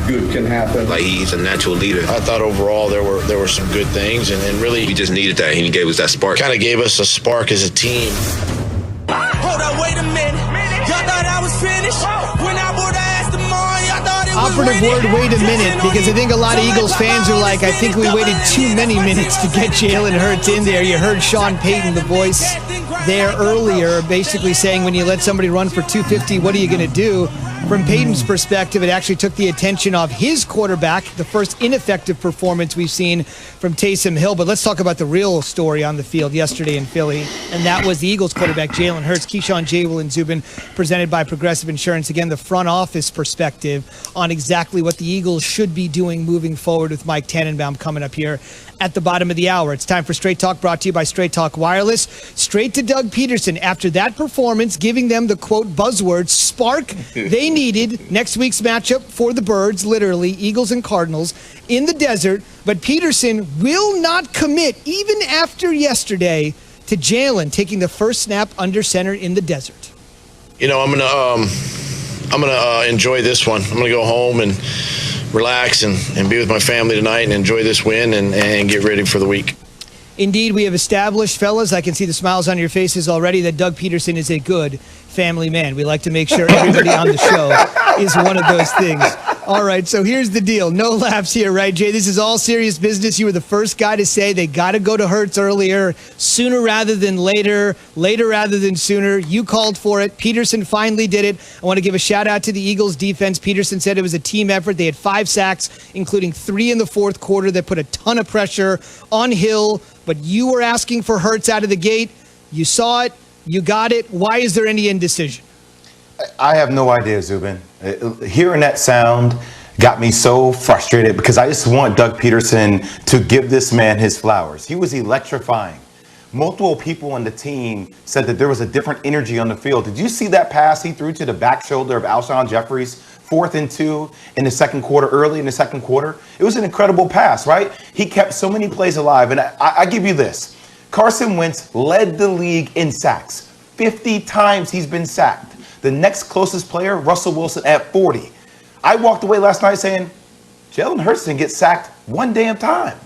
good can happen. Like, he's a natural leader. I thought overall there were some good things, and really we just needed that. He gave us that spark. Kind of gave us a spark as a team. Hold on, wait a minute. Y'all thought I was finished? When I bought the ass tomorrow, y'all thought it was Operative word, wait a minute, because I think a lot of Eagles fans are like, I think we waited too many minutes to get Jalen Hurts in there. You heard Sean Payton, the voice there earlier, basically saying when you let somebody run for 250, what are you going to do? From Payton's perspective, it actually took the attention of his quarterback, the first ineffective performance we've seen from Taysom Hill. But let's talk about the real story on the field yesterday in Philly, and that was the Eagles quarterback, Jalen Hurts. Keyshawn, Jalen, and Zubin, presented by Progressive Insurance. Again, the front office perspective on exactly what the Eagles should be doing moving forward with Mike Tannenbaum coming up here at the bottom of the hour. It's time for Straight Talk, brought to you by Straight Talk Wireless. Straight to Doug Peterson. After that performance, giving them the, quote, buzzword spark they needed. Next week's matchup for the Birds, literally, Eagles and Cardinals, in the desert. But Peterson will not commit, even after yesterday, to Jalen taking the first snap under center in the desert. You know, I'm gonna enjoy this one. I'm gonna go home and relax and be with my family tonight and enjoy this win and get ready for the week. Indeed, we have established, fellas, I can see the smiles on your faces already, that Doug Peterson is a good family man. We like to make sure everybody on the show is one of those things. All right, so here's the deal. No laughs here, right, Jay? This is all serious business. You were the first guy to say they got to go to Hurts earlier, sooner rather than later, later rather than sooner. You called for it. Peterson finally did it. I want to give a shout-out to the Eagles defense. Peterson said it was a team effort. They had 5 sacks, including 3 in the fourth quarter, that put a ton of pressure on Hill. But you were asking for Hurts out of the gate. You saw it. You got it. Why is there any indecision? I have no idea, Zubin. Hearing that sound got me so frustrated because I just want Doug Peterson to give this man his flowers. He was electrifying. Multiple people on the team said that there was a different energy on the field. Did you see that pass he threw to the back shoulder of Alshon Jeffries, 4th and 2 in the second quarter, early in the second quarter? It was an incredible pass, right? He kept so many plays alive. And I give you this. Carson Wentz led the league in sacks. 50 times he's been sacked. The next closest player, Russell Wilson, at 40. I walked away last night saying, Jalen Hurts didn't get sacked one damn time.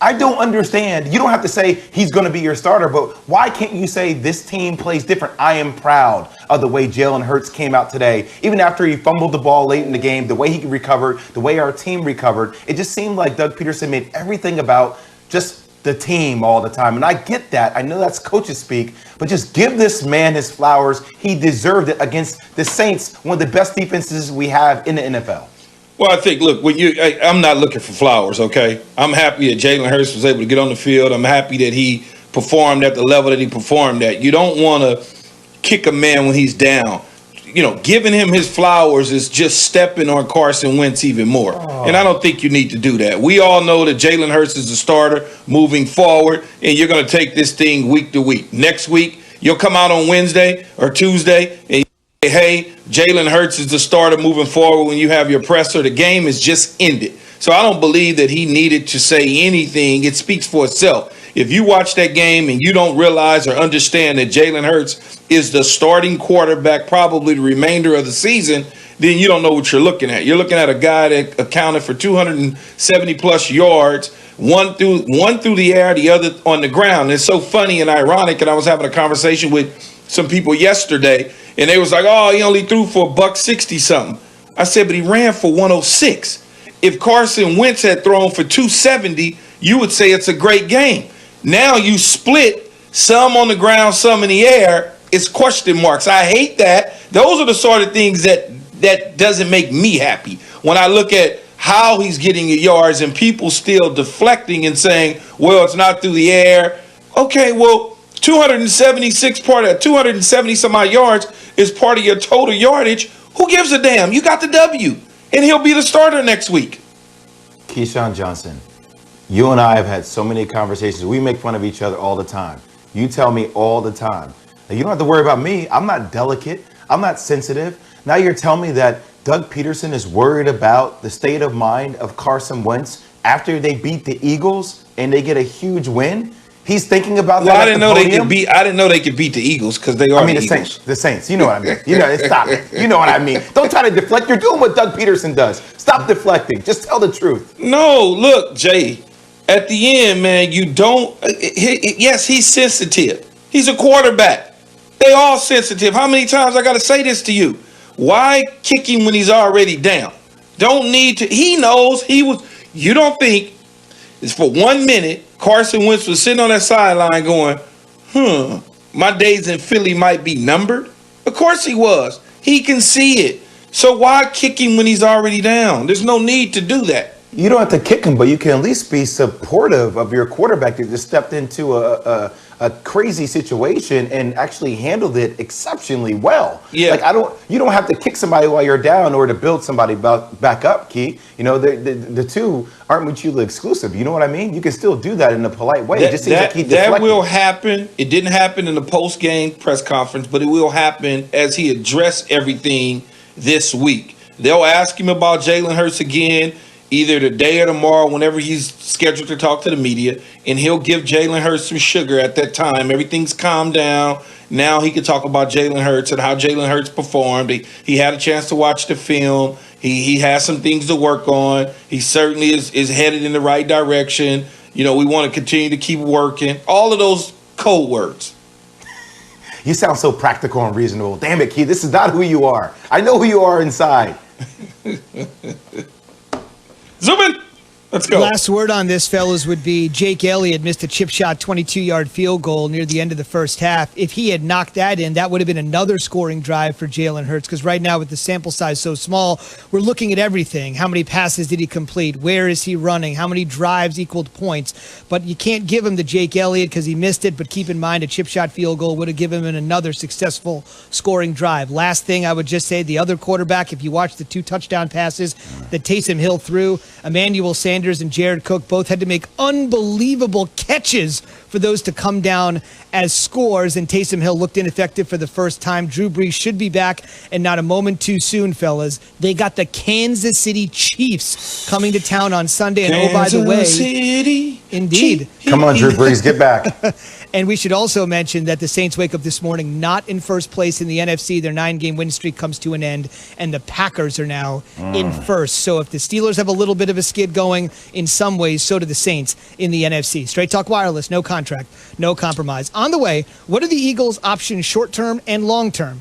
I don't understand. You don't have to say he's going to be your starter, but why can't you say this team plays different? I am proud of the way Jalen Hurts came out today. Even after he fumbled the ball late in the game, the way he recovered, the way our team recovered, it just seemed like Doug Peterson made everything about just the team all the time. And I get that. I know that's coaches speak, but just give this man his flowers. He deserved it against the Saints, one of the best defenses we have in the NFL. Well, I think, look, I'm not looking for flowers, okay? I'm happy that Jalen Hurts was able to get on the field. I'm happy that he performed at the level that he performed at. You don't want to kick a man when he's down. You know, giving him his flowers is just stepping on Carson Wentz even more. And I don't think you need to do that. We all know that Jalen Hurts is the starter moving forward, and you're going to take this thing week to week. Next week, you'll come out on Wednesday or Tuesday and say, hey, Jalen Hurts is the starter moving forward when you have your presser. The game is just ended. So I don't believe that he needed to say anything. It speaks for itself. If you watch that game and you don't realize or understand that Jalen Hurts is the starting quarterback probably the remainder of the season, then you don't know what you're looking at. You're looking at a guy that accounted for 270-plus yards, one through the air, the other on the ground. It's so funny and ironic, and I was having a conversation with some people yesterday, and they was like, oh, he only threw for $160-something. I said, but he ran for 106. If Carson Wentz had thrown for 270, you would say it's a great game. Now you split, some on the ground, some in the air. It's question marks. I hate that. Those are the sort of things that doesn't make me happy. When I look at how he's getting the yards and people still deflecting and saying, well, it's not through the air. Okay, well, 270 some odd yards is part of your total yardage. Who gives a damn? You got the W, and he'll be the starter next week. Keyshawn Johnson, you and I have had so many conversations. We make fun of each other all the time. You tell me all the time. Now, you don't have to worry about me. I'm not delicate. I'm not sensitive. Now you're telling me that Doug Peterson is worried about the state of mind of Carson Wentz after they beat the Eagles and they get a huge win. He's thinking about that. Well, at I didn't the know they podium. could beat. I didn't know they could beat the Eagles because they are I mean, the the Eagles. Saints. The Saints. You know what I mean. You know, stop it. You know what I mean. Don't try to deflect. You're doing what Doug Peterson does. Stop deflecting. Just tell the truth. No, look, Jay. At the end, man, you don't. Yes, he's sensitive. He's a quarterback. They all sensitive. How many times I got to say this to you? Why kick him when he's already down? Don't need to. He knows he was. You don't think it's for 1 minute Carson Wentz was sitting on that sideline going, my days in Philly might be numbered? Of course he was. He can see it. So why kick him when he's already down? There's no need to do that. You don't have to kick him, but you can at least be supportive of your quarterback that just stepped into a crazy situation and actually handled it exceptionally well. Yeah. Like you don't have to kick somebody while you're down or to build somebody back up, Key. You know, the two aren't mutually exclusive. You know what I mean? You can still do that in a polite way. It just seems like he deflected. That will happen. It didn't happen in the post-game press conference, but it will happen as he addressed everything this week. They'll ask him about Jalen Hurts again, either today or tomorrow, whenever he's scheduled to talk to the media, and he'll give Jalen Hurts some sugar at that time. Everything's calmed down. Now he can talk about Jalen Hurts and how Jalen Hurts performed. He had a chance to watch the film. He has some things to work on. He certainly is headed in the right direction. You know, we want to continue to keep working. All of those code words. You sound so practical and reasonable. Damn it, Key. This is not who you are. I know who you are inside. Zoom in. Let's go. Last word on this, fellas, would be Jake Elliott missed a chip shot 22-yard field goal near the end of the first half. If he had knocked that in, that would have been another scoring drive for Jalen Hurts, because right now with the sample size so small, we're looking at everything. How many passes did he complete? Where is he running? How many drives equaled points? But you can't give him the Jake Elliott because he missed it, but keep in mind a chip shot field goal would have given him another successful scoring drive. Last thing I would just say, the other quarterback, if you watch the 2 touchdown passes that Taysom Hill threw, Emmanuel Sanders and Jared Cook both had to make unbelievable catches for those to come down as scores, and Taysom Hill looked ineffective for the first time. Drew Brees should be back, and not a moment too soon, fellas. They got the Kansas City Chiefs coming to town on Sunday, and oh, by the way, City indeed. Come on, Drew Brees, get back. And we should also mention that the Saints wake up this morning not in first place in the NFC. Their 9-game win streak comes to an end, and the Packers are now in first. So if the Steelers have a little bit of a skid going, in some ways, so do the Saints in the NFC. Straight Talk Wireless, no contract, no compromise. On the way, what are the Eagles' options short-term and long-term?